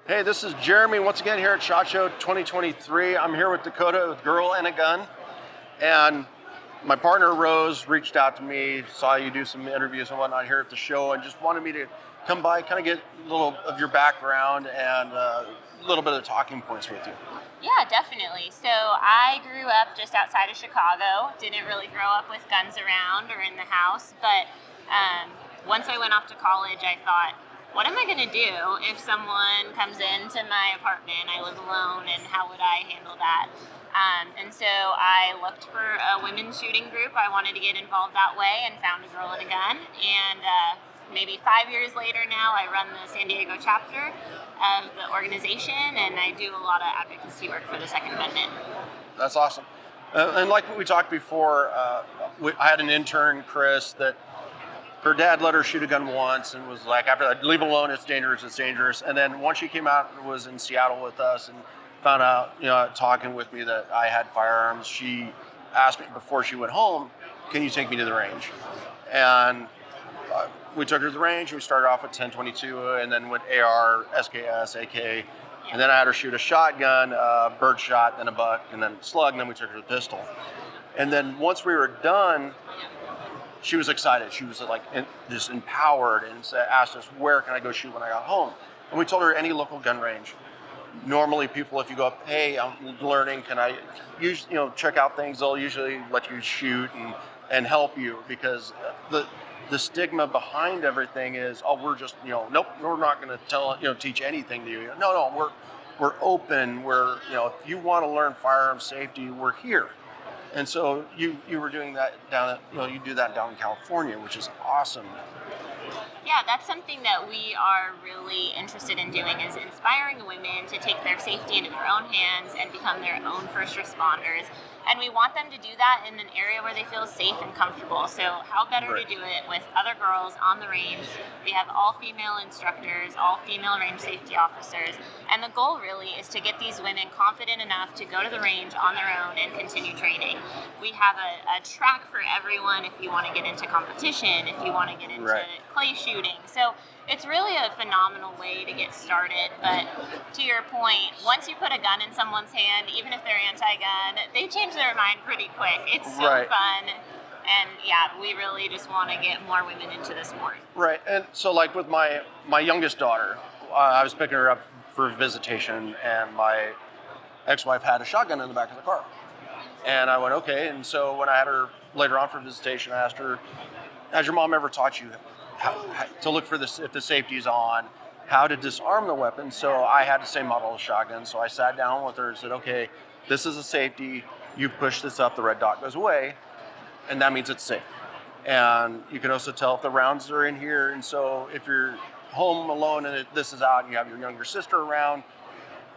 Hey, this is Jeremy once again here at SHOT Show 2023. I'm here with Dakota with Girl and a Gun. And my partner Rose reached out to me, saw you do some interviews and whatnot here at the show, and just wanted me to come by, kind of get a little of your background and a little bit of talking points with you. Yeah, definitely. So I grew up just outside of Chicago. Didn't really grow up with guns around or in the house, but once I went off to college, I thought, what am I going to do if someone comes into my apartment? I live alone, and how would I handle that? And so I looked for a women's shooting group. I wanted to get involved that way and found a Girl and a Gun. And maybe 5 years later now, I run the San Diego chapter of the organization, and I do a lot of advocacy work for the Second Amendment. That's awesome. And like we talked before, I had an intern, Chris, that her dad let her shoot a gun once and was like, after that, leave alone, it's dangerous, it's dangerous. And then once she came out and was in Seattle with us and found out, talking with me that I had firearms, she asked me before she went home, can you take me to the range? And we took her to the range. We started off with 1022 and then went AR, SKS, AK. And then I had her shoot a shotgun, bird shot, then a buck, and then slug, and then we took her to the pistol. And then once we were done, she was excited. She was like just empowered and asked us, where can I go shoot when I got home? And we told her any local gun range. Normally people, if you go up, hey, I'm learning, can I check out things, they'll usually let you shoot and help you, because the stigma behind everything is, we're just, nope, we're not going to teach anything to you. No, we're open. We're, if you want to learn firearm safety, we're here. And so you were doing that you do that down in California, which is awesome. Yeah, that's something that we are really interested in doing, is inspiring women to take their safety into their own hands and become their own first responders. And we want them to do that in an area where they feel safe and comfortable. So how better to do it with other girls on the range? We have all female instructors, all female range safety officers. And the goal really is to get these women confident enough to go to the range on their own and continue training. We have a track for everyone if you want to get into competition, if you want to get into clay shooting. So it's really a phenomenal way to get started. But to your point, once you put a gun in someone's hand, even if they're anti-gun, they change their mind pretty quick. It's so fun. And yeah, we really just want to get more women into the sport. Right. And so like with my youngest daughter, I was picking her up for visitation, and my ex-wife had a shotgun in the back of the car. And I went, okay. And so when I had her later on for visitation, I asked her, has your mom ever taught you how to look for this, if the safety's on, how to disarm the weapon? So I had the same model of shotgun. So I sat down with her and said, okay, this is a safety. You push this up, the red dot goes away, and that means it's safe. And you can also tell if the rounds are in here. And so if you're home alone and this is out and you have your younger sister around,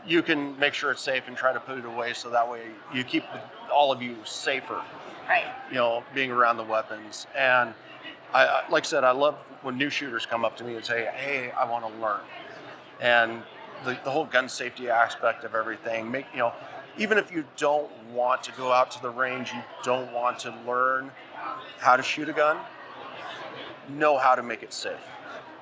you can make sure it's safe and try to put it away, so that way you keep all of you safer. Right. Being around the weapons. And I like I said, I love when new shooters come up to me and say, hey, I want to learn. And the whole gun safety aspect of everything, even if you don't want to go out to the range, you don't want to learn how to shoot a gun, know how to make it safe.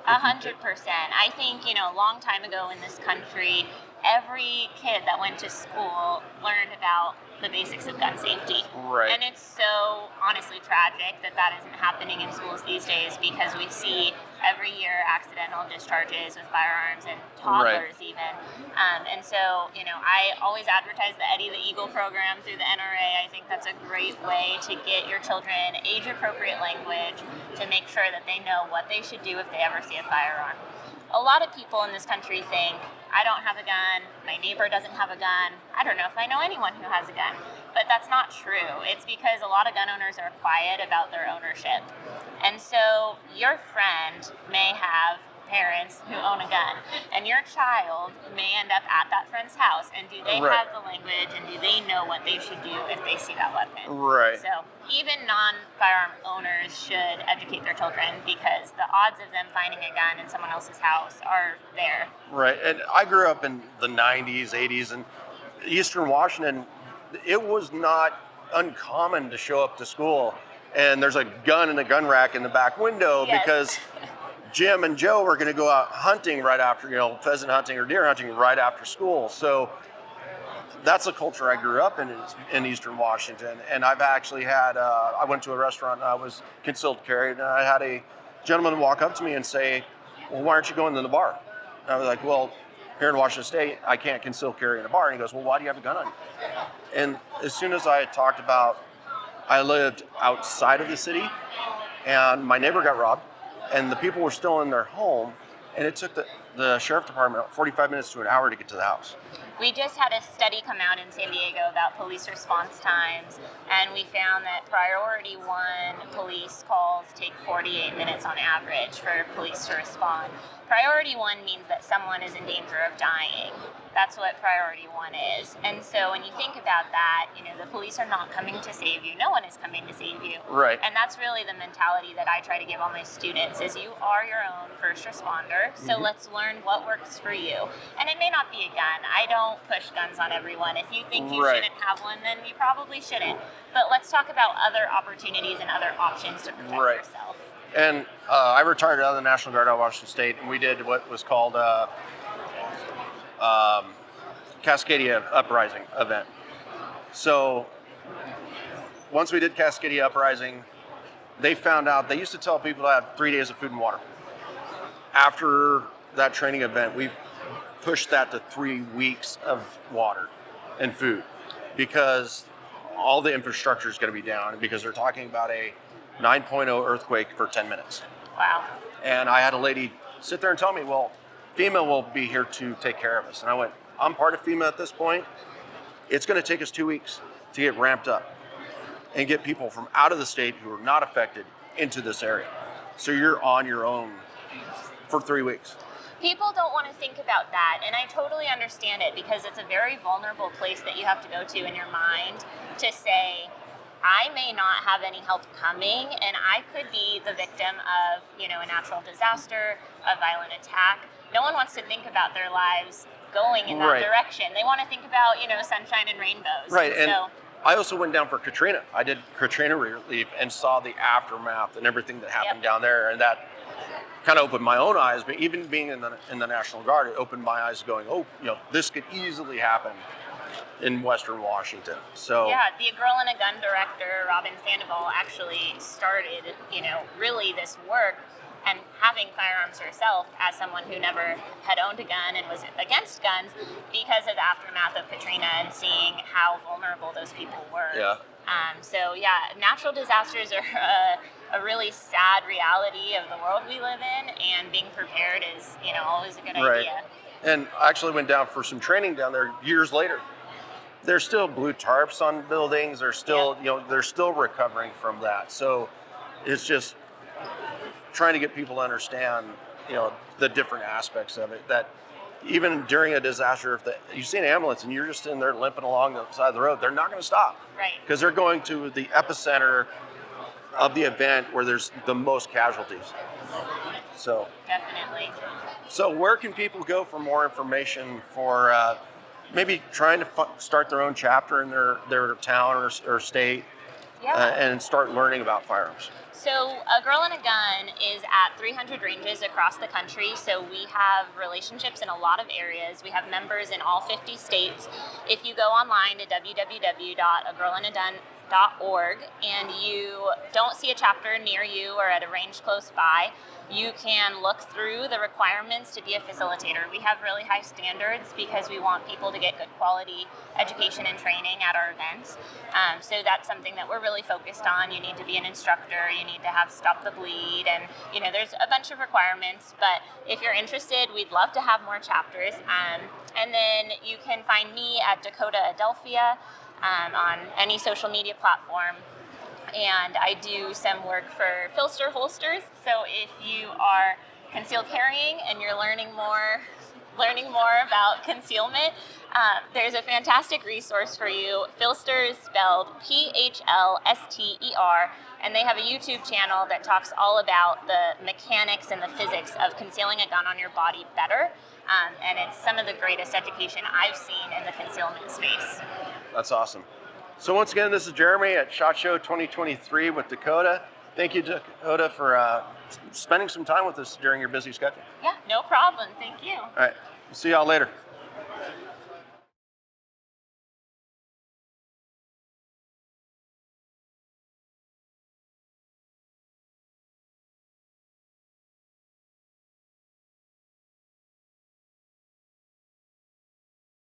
100%. I think, a long time ago in this country, every kid that went to school learned about the basics of gun safety. Right. And it's so honestly tragic that isn't happening in schools these days, because we see every year accidental discharges with firearms and toddlers even. And so, I always advertise the Eddie the Eagle program through the NRA. I think that's a great way to get your children age-appropriate language to make sure that they know what they should do if they ever see a firearm. A lot of people in this country think, I don't have a gun, my neighbor doesn't have a gun, I don't know if I know anyone who has a gun. But that's not true. It's because a lot of gun owners are quiet about their ownership. And so your friend may have parents who own a gun, and your child may end up at that friend's house, and do they have the language, and do they know what they should do if they see that weapon? Right. So even non-firearm owners should educate their children, because the odds of them finding a gun in someone else's house are there. Right. And I grew up in the 90s, 80s, and Eastern Washington, it was not uncommon to show up to school and there's a gun in a gun rack in the back window, because Jim and Joe were going to go out hunting right after, pheasant hunting or deer hunting right after school. So that's a culture I grew up in Eastern Washington. And I've actually had, I went to a restaurant, I was concealed carry, and I had a gentleman walk up to me and say, well, why aren't you going to the bar? And I was like, well, here in Washington State, I can't conceal carry in a bar. And he goes, well, why do you have a gun on you? And as soon as I had talked about, I lived outside of the city, and my neighbor got robbed, and the people were still in their home, and it took the sheriff department 45 minutes to an hour to get to the house. We just had a study come out in San Diego about police response times, and we found that priority 1 police calls take 48 minutes on average for police to respond. Priority 1 means that someone is in danger of dying. That's what priority 1 is. And so when you think about that, the police are not coming to save you. No one is coming to save you. Right. And that's really the mentality that I try to give all my students is you are your own first responder. So let's learn what works for you. And it may not be a gun. I don't push guns on everyone. If you think you shouldn't have one, then you probably shouldn't. But let's talk about other opportunities and other options to protect yourself. And I retired out of the National Guard out of Washington State, and we did what was called Cascadia Uprising event. So once we did Cascadia Uprising, they found out, they used to tell people to have 3 days of food and water. After that training event, we pushed that to 3 weeks of water and food because all the infrastructure is going to be down, and because they're talking about a 9.0 earthquake for 10 minutes. Wow. And I had a lady sit there and tell me, well, FEMA will be here to take care of us. And I went, I'm part of FEMA at this point. It's going to take us 2 weeks to get ramped up and get people from out of the state who are not affected into this area. So you're on your own for 3 weeks. People don't want to think about that, and I totally understand it because it's a very vulnerable place that you have to go to in your mind to say, I may not have any help coming, and I could be the victim of, a natural disaster, a violent attack. No one wants to think about their lives going in that direction. They want to think about, sunshine and rainbows. Right, and I also went down for Katrina. I did Katrina relief and saw the aftermath and everything that happened down there, and that kind of opened my own eyes. But even being in the National Guard, it opened my eyes going, this could easily happen in Western Washington. So yeah, the Girl in a Gun director, Robin Sandoval, actually started, really this work and having firearms herself as someone who never had owned a gun and was against guns because of the aftermath of Katrina and seeing how vulnerable those people were. Yeah. Natural disasters are a really sad reality of the world we live in, and being prepared is, always a good idea. And I actually went down for some training down there years later. There's still blue tarps on buildings. They're still, they're still recovering from that. So it's just trying to get people to understand, the different aspects of it. That even during a disaster, if you see an ambulance and you're just in there limping along the side of the road, they're not going to stop. Right. Because they're going to the epicenter of the event where there's the most casualties. So definitely. So where can people go for more information for maybe trying to start their own chapter in their town or state and start learning about firearms? So A Girl in a Gun is at 300 ranges across the country. So we have relationships in a lot of areas. We have members in all 50 states. If you go online to www.agirlinagun.org and you don't see a chapter near you or at a range close by, you can look through the requirements to be a facilitator. We have really high standards because we want people to get good quality education and training at our events. So that's something that we're really focused on. You need to be an instructor, you need to have Stop the Bleed, and there's a bunch of requirements. But if you're interested, we'd love to have more chapters. And then you can find me at Dakota Adelphia on any social media platform. And I do some work for Filster Holsters. So if you are concealed carrying and you're learning more about concealment, there's a fantastic resource for you. Filster is spelled Phlster, and they have a YouTube channel that talks all about the mechanics and the physics of concealing a gun on your body better. And it's some of the greatest education I've seen in the concealment space. That's awesome. So once again, this is Jeremy at SHOT Show 2023 with Dakota. Thank you, Dakota, for spending some time with us during your busy schedule. Yeah, no problem. Thank you. All right. See y'all later.